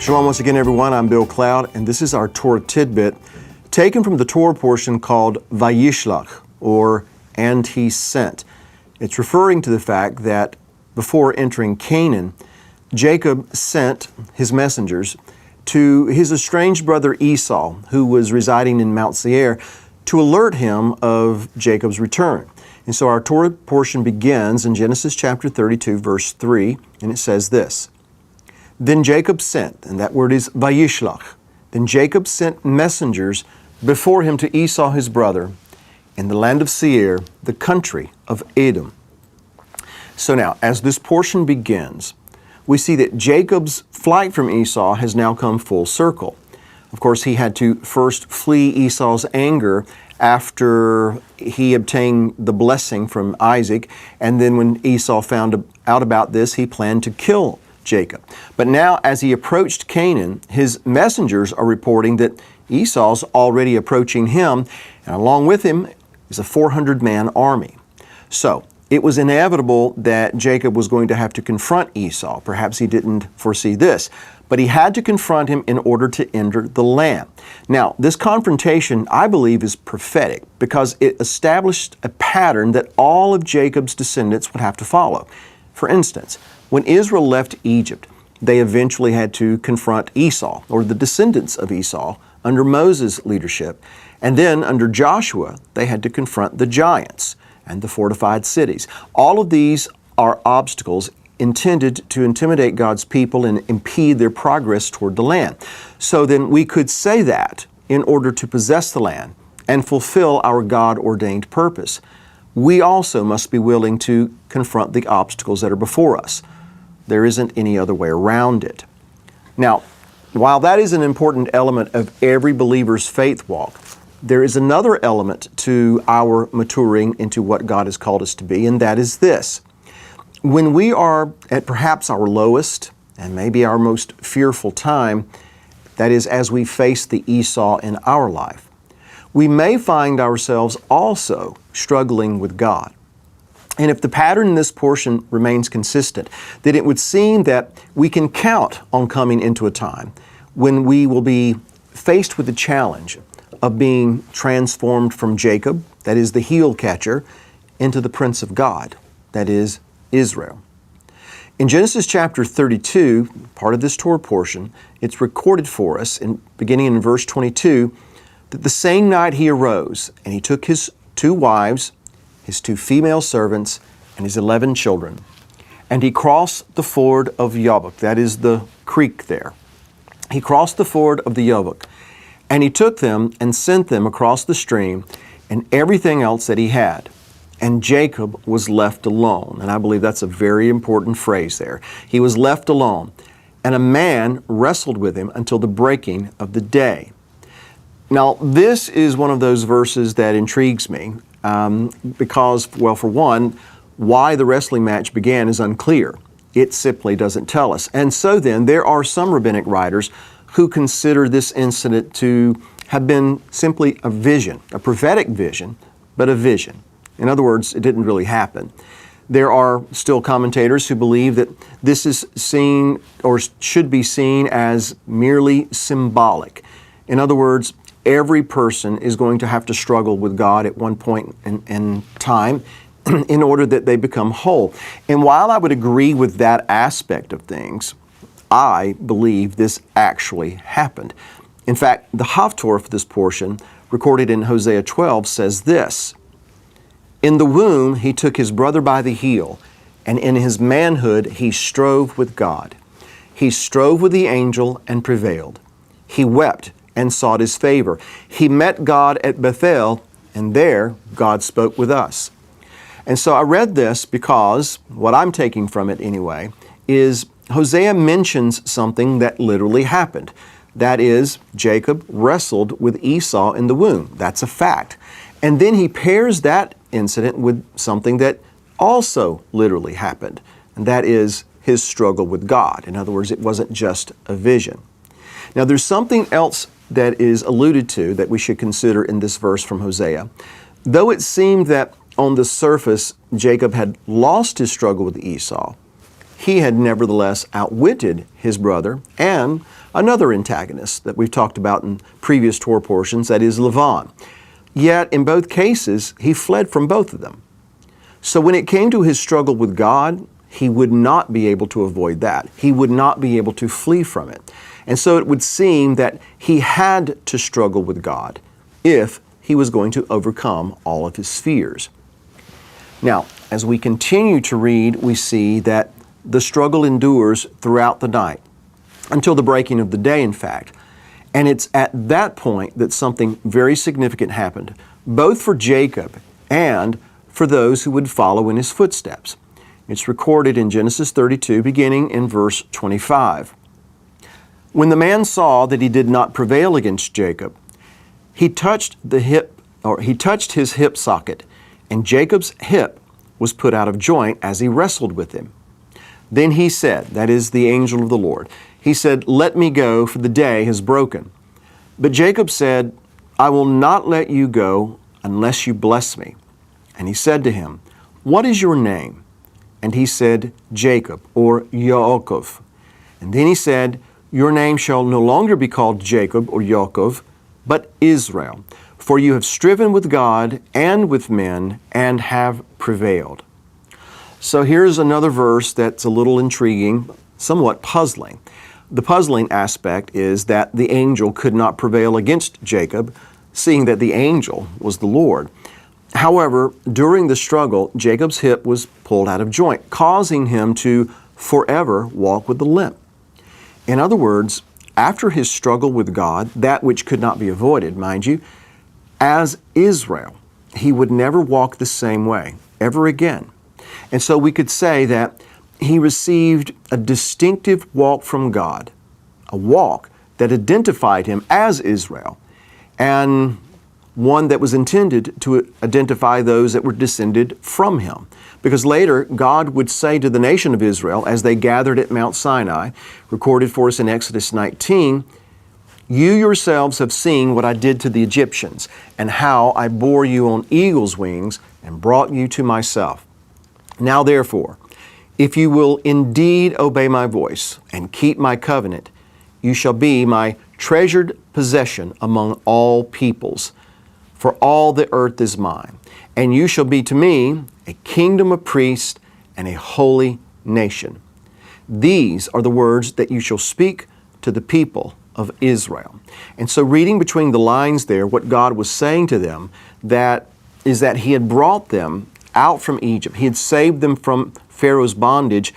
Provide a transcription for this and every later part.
Shalom once again, everyone. I'm Bill Cloud, and this is our Torah tidbit taken from the Torah portion called Vayishlach, or "and he sent." It's referring to the fact that before entering Canaan, Jacob sent his messengers to his estranged brother Esau, who was residing in Mount Seir, to alert him of Jacob's return. And so our Torah portion begins in Genesis chapter 32, verse 3, and it says this: Then Jacob sent, and that word is Vayishlach. Then Jacob sent messengers before him to Esau his brother in the land of Seir, the country of Edom. So now, as this portion begins, we see that Jacob's flight from Esau has now come full circle. Of course, he had to first flee Esau's anger after he obtained the blessing from Isaac, and then when Esau found out about this, he planned to kill Jacob. But now, as he approached Canaan, his messengers are reporting that Esau's already approaching him, and along with him is a 400-man army. So, it was inevitable that Jacob was going to have to confront Esau. Perhaps he didn't foresee this, but he had to confront him in order to enter the land. Now, this confrontation, I believe, is prophetic because it established a pattern that all of Jacob's descendants would have to follow. For instance, when Israel left Egypt, they eventually had to confront Esau, or the descendants of Esau, under Moses' leadership. And then under Joshua, they had to confront the giants and the fortified cities. All of these are obstacles intended to intimidate God's people and impede their progress toward the land. So then we could say that in order to possess the land and fulfill our God-ordained purpose, we also must be willing to confront the obstacles that are before us. There isn't any other way around it. Now, while that is an important element of every believer's faith walk, there is another element to our maturing into what God has called us to be, and that is this. When we are at perhaps our lowest and maybe our most fearful time, that is, as we face the Esau in our life, we may find ourselves also struggling with God. And if the pattern in this portion remains consistent, then it would seem that we can count on coming into a time when we will be faced with the challenge of being transformed from Jacob, that is the heel catcher, into the Prince of God, that is Israel. In Genesis chapter 32, part of this Torah portion, it's recorded for us, beginning in verse 22, that the same night he arose, and he took his 2 wives, his 2 female servants, and his 11 children, and he crossed the ford of Yabbok, that is the creek there. He crossed the ford of the Yabbok, and he took them and sent them across the stream and everything else that he had. And Jacob was left alone. And I believe that's a very important phrase there. He was left alone. And a man wrestled with him until the breaking of the day. Now, this is one of those verses that intrigues me because, well, for one, why the wrestling match began is unclear. It simply doesn't tell us. And so then, there are some rabbinic writers who consider this incident to have been simply a vision, a prophetic vision, but a vision. In other words, it didn't really happen. There are still commentators who believe that this is seen or should be seen as merely symbolic. In other words, every person is going to have to struggle with God at one point in time in order that they become whole. And while I would agree with that aspect of things, I believe this actually happened. In fact, the Haftorah for this portion, recorded in Hosea 12, says this: In the womb he took his brother by the heel, and in his manhood he strove with God. He strove with the angel and prevailed. He wept and sought his favor. He met God at Bethel, and there God spoke with us. And so I read this because what I'm taking from it anyway is Hosea mentions something that literally happened. That is, Jacob wrestled with Esau in the womb. That's a fact. And then he pairs that incident with something that also literally happened, and that is his struggle with God. In other words, it wasn't just a vision. Now, there's something else that is alluded to that we should consider in this verse from Hosea. Though it seemed that on the surface Jacob had lost his struggle with Esau, he had nevertheless outwitted his brother and another antagonist that we've talked about in previous Torah portions, that is Lavan. Yet in both cases, he fled from both of them. So when it came to his struggle with God, he would not be able to avoid that. He would not be able to flee from it. And so it would seem that he had to struggle with God if he was going to overcome all of his fears. Now, as we continue to read, we see that the struggle endures throughout the night, until the breaking of the day, in fact. And it's at that point that something very significant happened, both for Jacob and for those who would follow in his footsteps. It's recorded in Genesis 32, beginning in verse 25. When the man saw that he did not prevail against Jacob, he touched his hip socket, and Jacob's hip was put out of joint as he wrestled with him. Then he said, that is the angel of the Lord, he said, "Let me go, for the day has broken." But Jacob said, "I will not let you go unless you bless me." And he said to him, "What is your name?" And he said, "Jacob," or Yaakov. And then he said, "Your name shall no longer be called Jacob or Yaakov, but Israel, for you have striven with God and with men and have prevailed." So here's another verse that's a little intriguing, somewhat puzzling. The puzzling aspect is that the angel could not prevail against Jacob, seeing that the angel was the Lord. However, during the struggle, Jacob's hip was pulled out of joint, causing him to forever walk with a limp. In other words, after his struggle with God, that which could not be avoided, mind you, as Israel, he would never walk the same way ever again. And so we could say that he received a distinctive walk from God, a walk that identified him as Israel, and one that was intended to identify those that were descended from him. Because later, God would say to the nation of Israel, as they gathered at Mount Sinai, recorded for us in Exodus 19, "You yourselves have seen what I did to the Egyptians, and how I bore you on eagle's wings and brought you to myself. Now therefore, if you will indeed obey my voice and keep my covenant, you shall be my treasured possession among all peoples, for all the earth is mine. And you shall be to me a kingdom of priests and a holy nation. These are the words that you shall speak to the people of Israel." And so reading between the lines there, what God was saying to them is that He had brought them out from Egypt. He had saved them from Pharaoh's bondage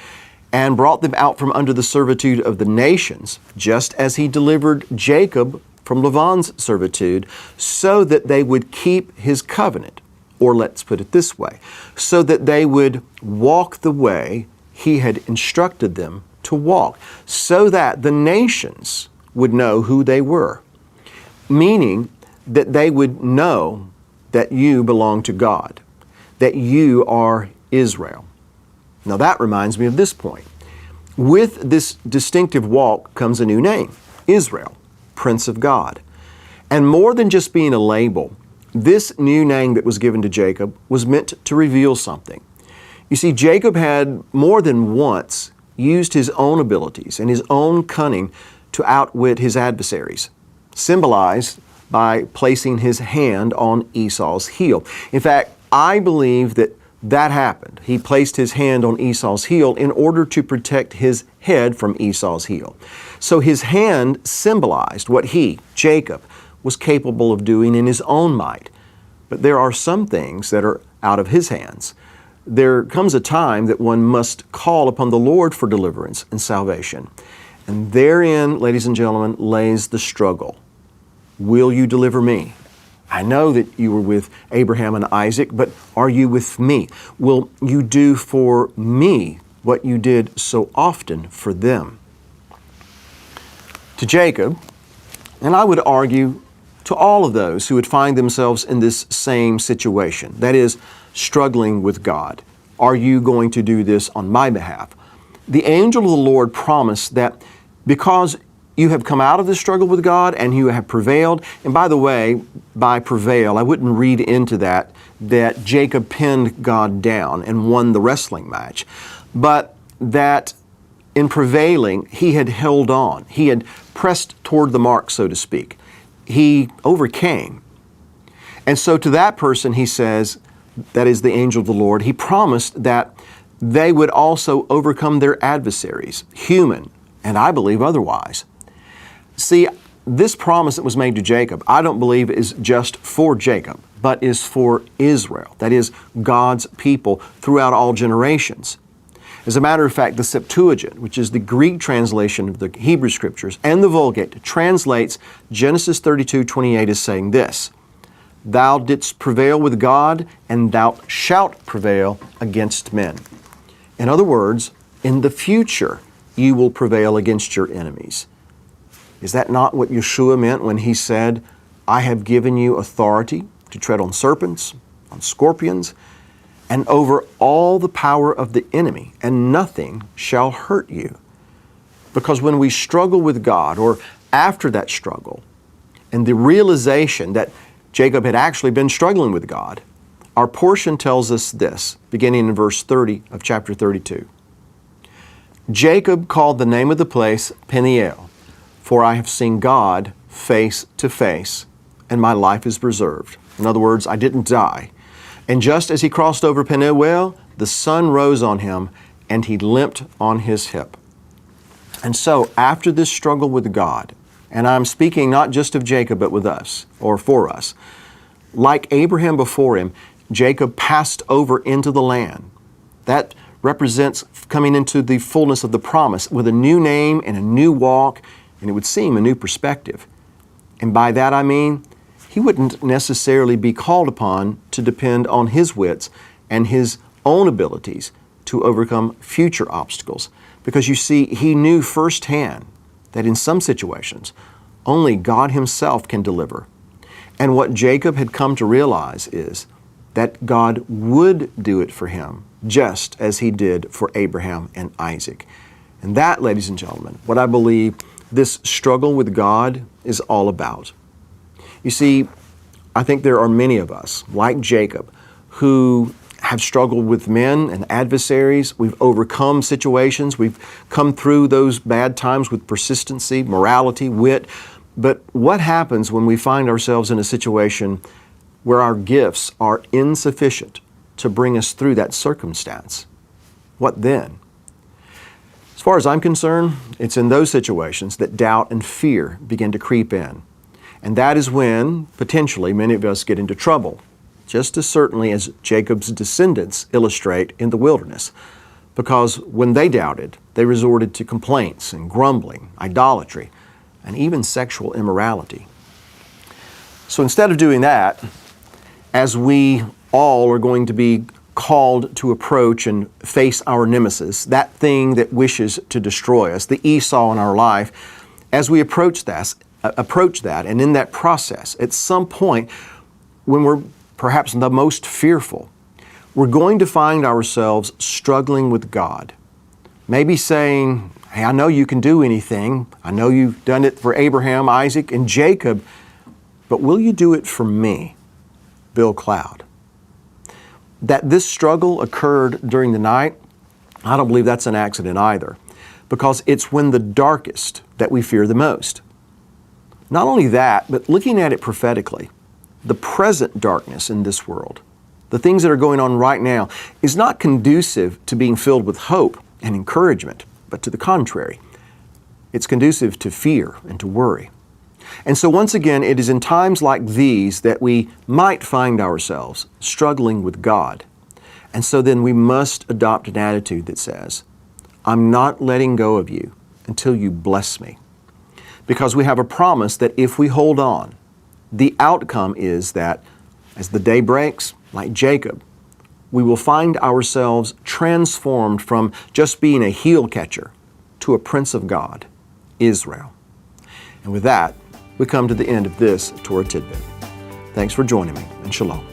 and brought them out from under the servitude of the nations, just as He delivered Jacob from Lavan's servitude, so that they would keep His covenant. Or let's put it this way, so that they would walk the way He had instructed them to walk, so that the nations would know who they were, meaning that they would know that you belong to God, that you are Israel. Now that reminds me of this point. With this distinctive walk comes a new name, Israel, Prince of God. And more than just being a label, this new name that was given to Jacob was meant to reveal something. You see, Jacob had more than once used his own abilities and his own cunning to outwit his adversaries, symbolized by placing his hand on Esau's heel. In fact, I believe that happened. He placed his hand on Esau's heel in order to protect his head from Esau's heel. So his hand symbolized what he, Jacob, was capable of doing in his own might. But there are some things that are out of his hands. There comes a time that one must call upon the Lord for deliverance and salvation. And therein, ladies and gentlemen, lays the struggle. Will you deliver me? I know that you were with Abraham and Isaac, but are you with me? Will you do for me what you did so often for them? To Jacob, and I would argue to all of those who would find themselves in this same situation, that is, struggling with God, are you going to do this on my behalf? The angel of the Lord promised that because you have come out of the struggle with God and you have prevailed. And by the way, by prevail, I wouldn't read into that Jacob pinned God down and won the wrestling match. But that in prevailing, he had held on. He had pressed toward the mark, so to speak. He overcame. And so to that person, he says, that is the angel of the Lord, he promised that they would also overcome their adversaries, human, and I believe otherwise. See, this promise that was made to Jacob, I don't believe is just for Jacob, but is for Israel. That is, God's people throughout all generations. As a matter of fact, the Septuagint, which is the Greek translation of the Hebrew Scriptures, and the Vulgate translates Genesis 32:28 as saying this, "Thou didst prevail with God, and thou shalt prevail against men." In other words, in the future, you will prevail against your enemies. Is that not what Yeshua meant when he said, "I have given you authority to tread on serpents, on scorpions, and over all the power of the enemy, and nothing shall hurt you"? Because when we struggle with God, or after that struggle, and the realization that Jacob had actually been struggling with God, our portion tells us this, beginning in verse 30 of chapter 32. "Jacob called the name of the place Peniel, for I have seen God face to face, and my life is preserved." In other words, I didn't die. "And just as he crossed over Peniel, the sun rose on him, and he limped on his hip." And so, after this struggle with God, and I'm speaking not just of Jacob, but with us, or for us, like Abraham before him, Jacob passed over into the land. That represents coming into the fullness of the promise with a new name and a new walk, and it would seem a new perspective. And by that I mean, he wouldn't necessarily be called upon to depend on his wits and his own abilities to overcome future obstacles. Because you see, he knew firsthand that in some situations, only God himself can deliver. And what Jacob had come to realize is that God would do it for him, just as he did for Abraham and Isaac. And that, ladies and gentlemen, what I believe this struggle with God is all about. You see, I think there are many of us, like Jacob, who have struggled with men and adversaries. We've overcome situations. We've come through those bad times with persistency, morality, wit. But what happens when we find ourselves in a situation where our gifts are insufficient to bring us through that circumstance? What then? As far as I'm concerned, it's in those situations that doubt and fear begin to creep in. And that is when, potentially, many of us get into trouble, just as certainly as Jacob's descendants illustrate in the wilderness. Because when they doubted, they resorted to complaints and grumbling, idolatry, and even sexual immorality. So instead of doing that, as we all are going to be called to approach and face our nemesis, that thing that wishes to destroy us, the Esau in our life, as we approach that, and in that process, at some point, when we're perhaps the most fearful, we're going to find ourselves struggling with God. Maybe saying, "Hey, I know you can do anything. I know you've done it for Abraham, Isaac, and Jacob, but will you do it for me, Bill Cloud?" That this struggle occurred during the night, I don't believe that's an accident either, because it's when the darkest that we fear the most. Not only that, but looking at it prophetically, the present darkness in this world, the things that are going on right now, is not conducive to being filled with hope and encouragement, but to the contrary. It's conducive to fear and to worry. And so once again, it is in times like these that we might find ourselves struggling with God. And so then we must adopt an attitude that says, "I'm not letting go of you until you bless me." Because we have a promise that if we hold on, the outcome is that as the day breaks, like Jacob, we will find ourselves transformed from just being a heel catcher to a prince of God, Israel. And with that, we come to the end of this Torah Tidbit. Thanks for joining me, and shalom.